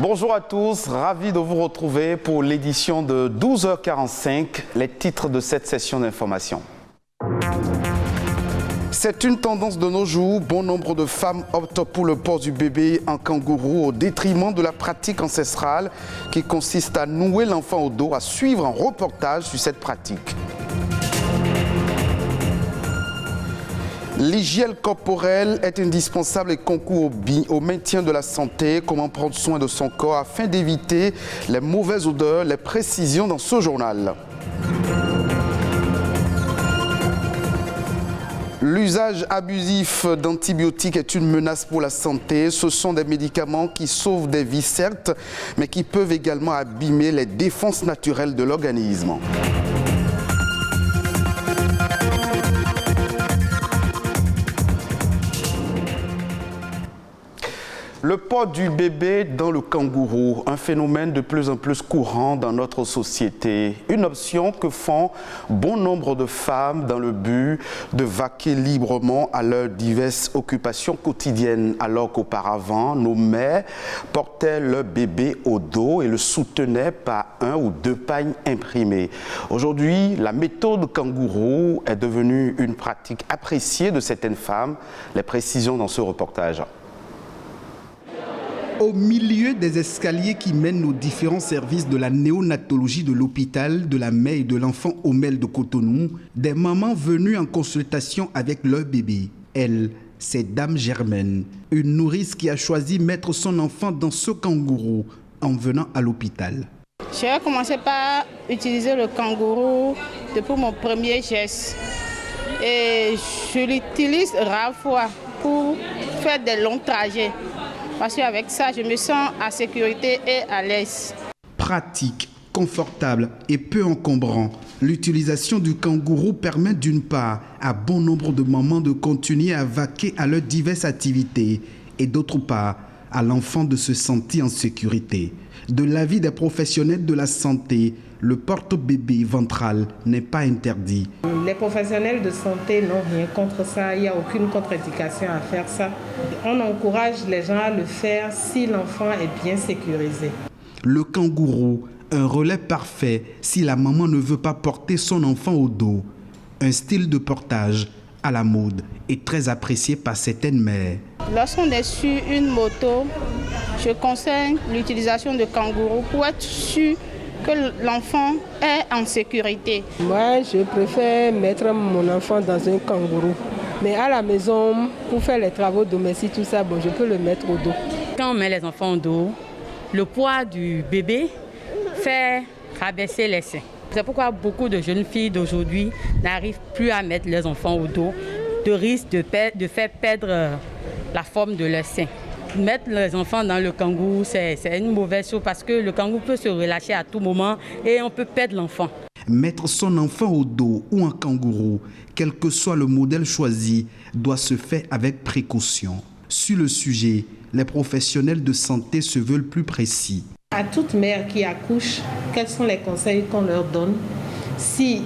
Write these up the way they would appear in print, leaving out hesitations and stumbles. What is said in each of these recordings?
Bonjour à tous, ravi de vous retrouver pour l'édition de 12h45, les titres de cette session d'information. C'est une tendance de nos jours. Bon nombre de femmes optent pour le port du bébé en kangourou au détriment de la pratique ancestrale qui consiste à nouer l'enfant au dos, à suivre un reportage sur cette pratique. L'hygiène corporelle est indispensable et concourt au maintien de la santé. Comment prendre soin de son corps afin d'éviter les mauvaises odeurs, les précisions dans ce journal. L'usage abusif d'antibiotiques est une menace pour la santé. Ce sont des médicaments qui sauvent des vies, certes, mais qui peuvent également abîmer les défenses naturelles de l'organisme. Le port du bébé dans le kangourou, un phénomène de plus en plus courant dans notre société. Une option que font bon nombre de femmes dans le but de vaquer librement à leurs diverses occupations quotidiennes. Alors qu'auparavant, nos mères portaient leur bébé au dos et le soutenaient par un ou deux pagnes imprimés. Aujourd'hui, la méthode kangourou est devenue une pratique appréciée de certaines femmes. Les précisions dans ce reportage. Au milieu des escaliers qui mènent aux différents services de la néonatologie de l'hôpital de la mère et de l'enfant Omel de Cotonou, des mamans venues en consultation avec leur bébé. Elle, c'est Dame Germaine, une nourrice qui a choisi mettre son enfant dans ce kangourou en venant à l'hôpital. J'ai commencé par utiliser le kangourou depuis mon premier geste. Et je l'utilise rare fois pour faire des longs trajets. Parce qu'avec ça, je me sens en sécurité et à l'aise. Pratique, confortable et peu encombrant, l'utilisation du kangourou permet d'une part à bon nombre de mamans de continuer à vaquer à leurs diverses activités et d'autre part à l'enfant de se sentir en sécurité. De l'avis des professionnels de la santé, le porte-bébé ventral n'est pas interdit. Les professionnels de santé n'ont rien contre ça, il n'y a aucune contre-indication à faire ça. On encourage les gens à le faire si l'enfant est bien sécurisé. Le kangourou, un relais parfait si la maman ne veut pas porter son enfant au dos. Un style de portage à la mode et très apprécié par certaines mères. Lorsqu'on est sur une moto, je conseille l'utilisation de kangourou pour être sûr que l'enfant est en sécurité. Moi, je préfère mettre mon enfant dans un kangourou. Mais à la maison, pour faire les travaux domestiques, tout ça, je peux le mettre au dos. Quand on met les enfants au dos, le poids du bébé fait rabaisser les seins. C'est pourquoi beaucoup de jeunes filles d'aujourd'hui n'arrivent plus à mettre leurs enfants au dos, de risque de faire perdre la forme de leurs seins. Mettre les enfants dans le kangourou, c'est une mauvaise chose parce que le kangourou peut se relâcher à tout moment et on peut perdre l'enfant. Mettre son enfant au dos ou en kangourou, quel que soit le modèle choisi, doit se faire avec précaution. Sur le sujet, les professionnels de santé se veulent plus précis. À toute mère qui accouche, quels sont les conseils qu'on leur donne si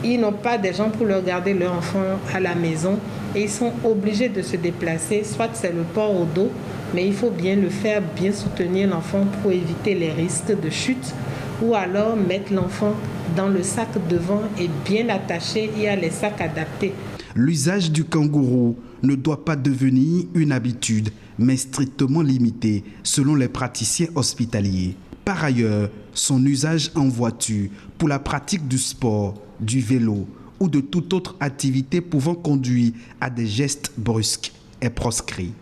ils n'ont pas des gens pour leur garder leur enfant à la maison et ils sont obligés de se déplacer, soit c'est le port au dos, mais il faut bien le faire, bien soutenir l'enfant pour éviter les risques de chute, ou alors mettre l'enfant dans le sac devant et bien attaché, il y a les sacs adaptés. L'usage du kangourou ne doit pas devenir une habitude, mais strictement limité selon les praticiens hospitaliers. Par ailleurs, son usage en voiture pour la pratique du sport, du vélo ou de toute autre activité pouvant conduire à des gestes brusques est proscrit.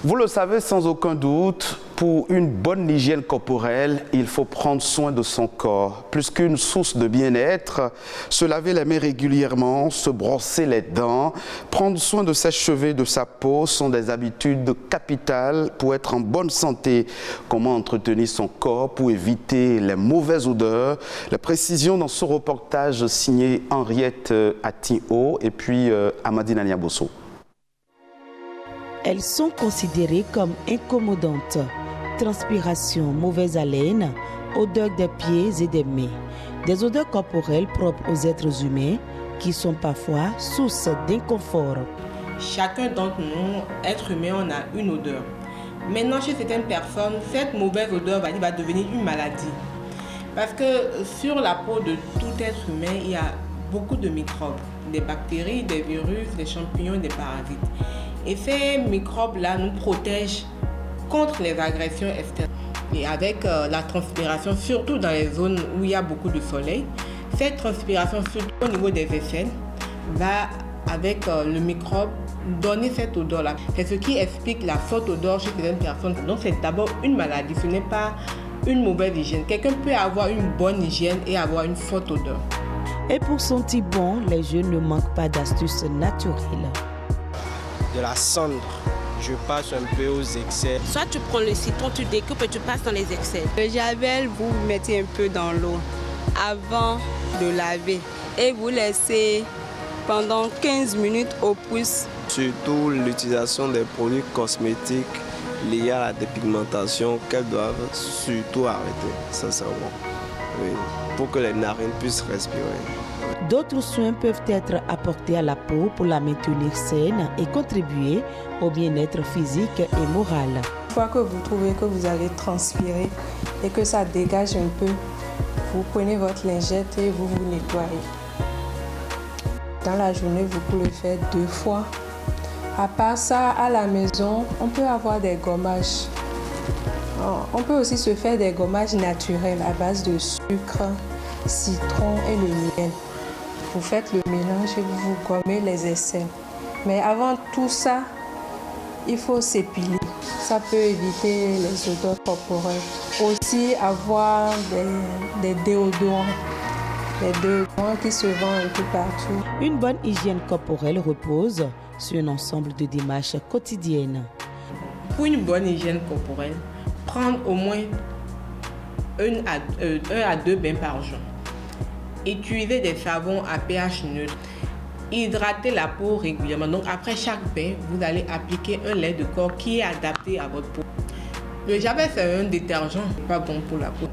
Vous le savez sans aucun doute, pour une bonne hygiène corporelle, il faut prendre soin de son corps. Plus qu'une source de bien-être, se laver les mains régulièrement, se brosser les dents, prendre soin de ses cheveux et de sa peau sont des habitudes capitales pour être en bonne santé. Comment entretenir son corps pour éviter les mauvaises odeurs? Les précisions dans ce reportage signé Henriette Atio et puis Amadine Niabosso. Elles sont considérées comme incommodantes. Transpiration, mauvaise haleine, odeur des pieds et des mains. Des odeurs corporelles propres aux êtres humains qui sont parfois source d'inconfort. Chacun d'entre nous, êtres humains, on a une odeur. Maintenant, chez certaines personnes, cette mauvaise odeur va devenir une maladie. Parce que sur la peau de tout être humain, il y a beaucoup de microbes, des bactéries, des virus, des champignons, des parasites. Et ces microbes-là nous protègent contre les agressions externes. Et avec la transpiration, surtout dans les zones où il y a beaucoup de soleil, cette transpiration, surtout au niveau des aisselles, va avec le microbe donner cette odeur-là. C'est ce qui explique la forte odeur chez certaines personnes. Donc c'est d'abord une maladie, ce n'est pas une mauvaise hygiène. Quelqu'un peut avoir une bonne hygiène et avoir une forte odeur. Et pour sentir bon, les jeunes ne manquent pas d'astuces naturelles. De la cendre, je passe un peu aux excès. Soit tu prends le citron, tu découpes et tu passes dans les excès. Le javel, vous mettez un peu dans l'eau avant de laver et vous laissez pendant 15 minutes au plus. Surtout l'utilisation des produits cosmétiques liés à la dépigmentation qu'elles doivent surtout arrêter, sincèrement. Oui, pour que les narines puissent respirer. D'autres soins peuvent être apportés à la peau pour la maintenir saine et contribuer au bien-être physique et moral. Une fois que vous trouvez que vous allez transpirer et que ça dégage un peu, vous prenez votre lingette et vous vous nettoyez. Dans la journée, vous pouvez le faire 2 fois. À part ça, à la maison, on peut avoir des gommages. On peut aussi se faire des gommages naturels à base de sucre, citron et le miel. Vous faites le mélange et vous gommez les aisselles. Mais avant tout ça, il faut s'épiler. Ça peut éviter les odeurs corporelles. Aussi avoir des déodorants. Les déodorants qui se vendent un peu partout. Une bonne hygiène corporelle repose sur un ensemble de démarches quotidiennes. Pour une bonne hygiène corporelle, prendre au moins 1 à 2 bains par jour. Utiliser des savons à pH neutre. Hydrater la peau régulièrement. Donc après chaque bain, vous allez appliquer un lait de corps qui est adapté à votre peau. Le javel, c'est un détergent, pas bon pour la peau.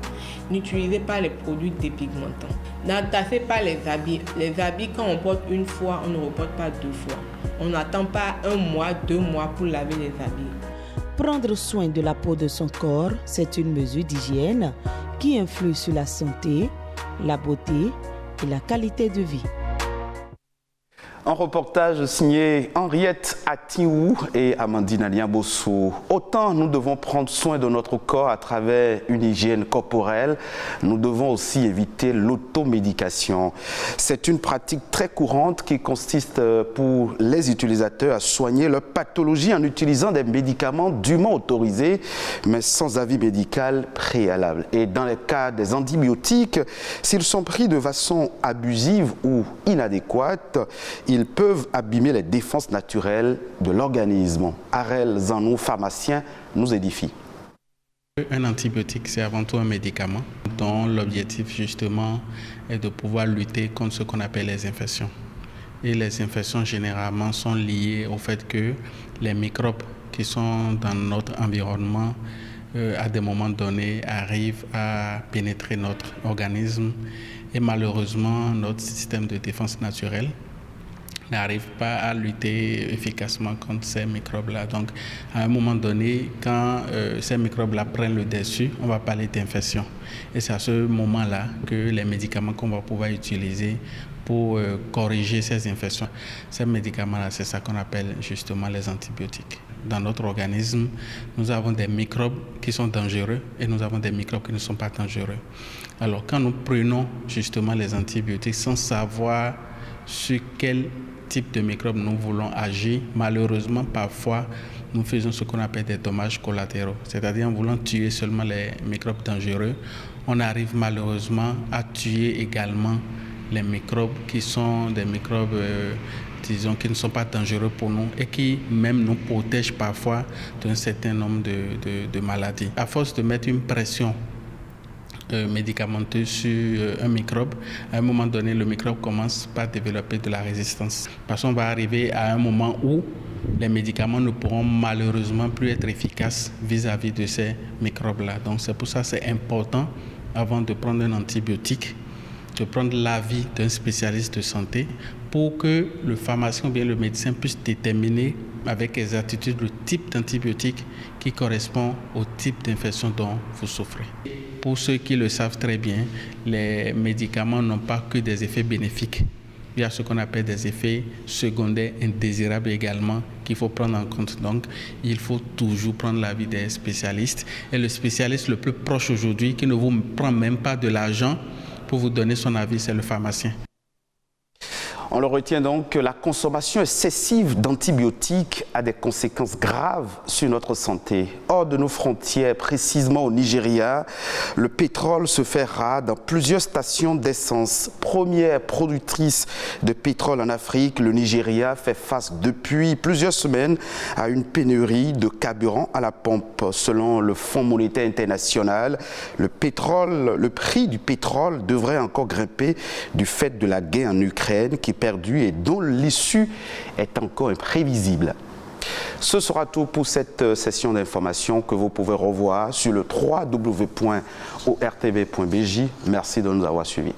N'utilisez pas les produits dépigmentants. N'entassez pas les habits. Les habits, quand on porte une fois, on ne reporte pas 2 fois. On n'attend pas 1 mois, 2 mois pour laver les habits. Prendre soin de la peau de son corps, c'est une mesure d'hygiène qui influe sur la santé, la beauté et la qualité de vie. Un reportage signé Henriette Atiou et Amandine Alien-Bosso. Autant nous devons prendre soin de notre corps à travers une hygiène corporelle, nous devons aussi éviter l'automédication. C'est une pratique très courante qui consiste pour les utilisateurs à soigner leur pathologie en utilisant des médicaments dûment autorisés, mais sans avis médical préalable. Et dans le cas des antibiotiques, s'ils sont pris de façon abusive ou inadéquate, ils peuvent abîmer les défenses naturelles de l'organisme. Arel Zanou, pharmacien, nous édifie. Un antibiotique, c'est avant tout un médicament dont l'objectif justement est de pouvoir lutter contre ce qu'on appelle les infections. Et les infections généralement sont liées au fait que les microbes qui sont dans notre environnement à des moments donnés arrivent à pénétrer notre organisme et malheureusement notre système de défense naturelle n'arrive pas à lutter efficacement contre ces microbes-là. Donc, à un moment donné, quand ces microbes-là prennent le dessus, on va parler d'infection. Et c'est à ce moment-là que les médicaments qu'on va pouvoir utiliser pour corriger ces infections, ces médicaments-là, c'est ça qu'on appelle justement les antibiotiques. Dans notre organisme, nous avons des microbes qui sont dangereux et nous avons des microbes qui ne sont pas dangereux. Alors, quand nous prenons justement les antibiotiques sans savoir sur quel type de microbes nous voulons agir, malheureusement, parfois, nous faisons ce qu'on appelle des dommages collatéraux. C'est-à-dire, en voulant tuer seulement les microbes dangereux, on arrive malheureusement à tuer également les microbes qui sont des microbes, disons, qui ne sont pas dangereux pour nous et qui même nous protègent parfois d'un certain nombre de maladies. À force de mettre une pression médicamenteuse sur un microbe, à un moment donné, le microbe commence par développer de la résistance. Parce qu'on va arriver à un moment où les médicaments ne pourront malheureusement plus être efficaces vis-à-vis de ces microbes-là. Donc c'est pour ça que c'est important, avant de prendre un antibiotique, de prendre l'avis d'un spécialiste de santé pour que le pharmacien ou bien le médecin puisse déterminer avec exactitude le type d'antibiotique qui correspond au type d'infection dont vous souffrez. Pour ceux qui le savent très bien, les médicaments n'ont pas que des effets bénéfiques. Il y a ce qu'on appelle des effets secondaires indésirables également qu'il faut prendre en compte. Donc, il faut toujours prendre l'avis des spécialistes. Et le spécialiste le plus proche aujourd'hui, qui ne vous prend même pas de l'argent pour vous donner son avis, c'est le pharmacien. On le retient donc que la consommation excessive d'antibiotiques a des conséquences graves sur notre santé. Hors de nos frontières, précisément au Nigeria, le pétrole se fait rare dans plusieurs stations d'essence. Première productrice de pétrole en Afrique, le Nigeria fait face depuis plusieurs semaines à une pénurie de carburant à la pompe. Selon le Fonds monétaire international, le prix du pétrole devrait encore grimper du fait de la guerre en Ukraine qui perdu et dont l'issue est encore imprévisible. Ce sera tout pour cette session d'information que vous pouvez revoir sur le www.ortv.bj. Merci de nous avoir suivis.